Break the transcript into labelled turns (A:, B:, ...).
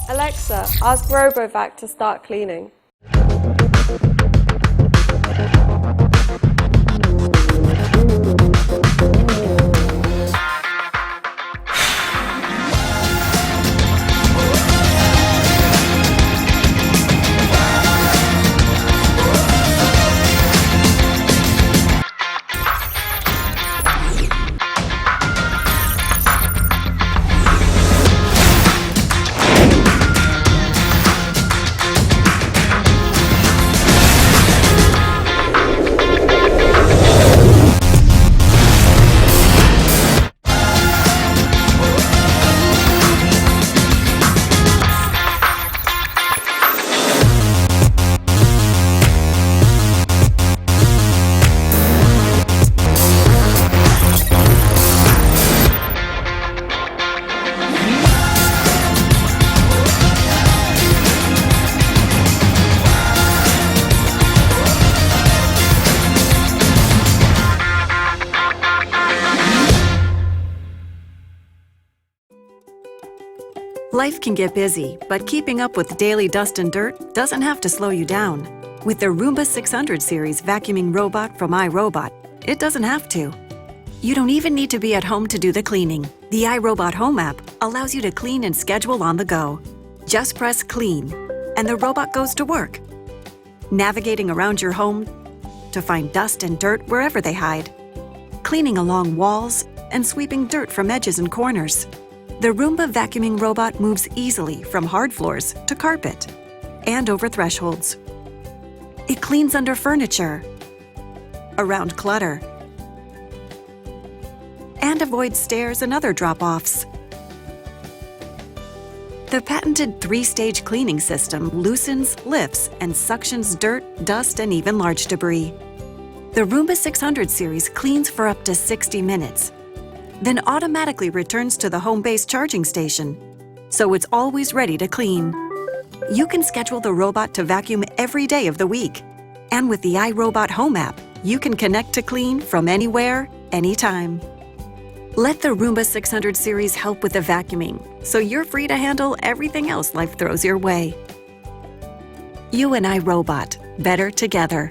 A: Alexa, ask Robovac to start cleaning.
B: Life can get busy, but keeping up with daily dust and dirt doesn't have to slow you down. With the Roomba 600 series vacuuming robot from iRobot, it doesn't have to. You don't even need to be at home to do the cleaning. The iRobot Home app allows you to clean and schedule on the go. Just press Clean, and the robot goes to work, navigating around your home to find dust and dirt wherever they hide, cleaning along walls and sweeping dirt from edges and corners. The Roomba vacuuming robot moves easily from hard floors to carpet and over thresholds. It cleans under furniture, around clutter, and avoids stairs and other drop-offs. The patented 3-stage cleaning system loosens, lifts, and suctions dirt, dust, and even large debris. The Roomba 600 series cleans for up to 60 minutes, then automatically returns to the home-based charging station, so it's always ready to clean. You can schedule the robot to vacuum every day of the week. And with the iRobot Home app, you can connect to clean from anywhere, anytime. Let the Roomba 600 series help with the vacuuming, so you're free to handle everything else life throws your way. You and iRobot, better together.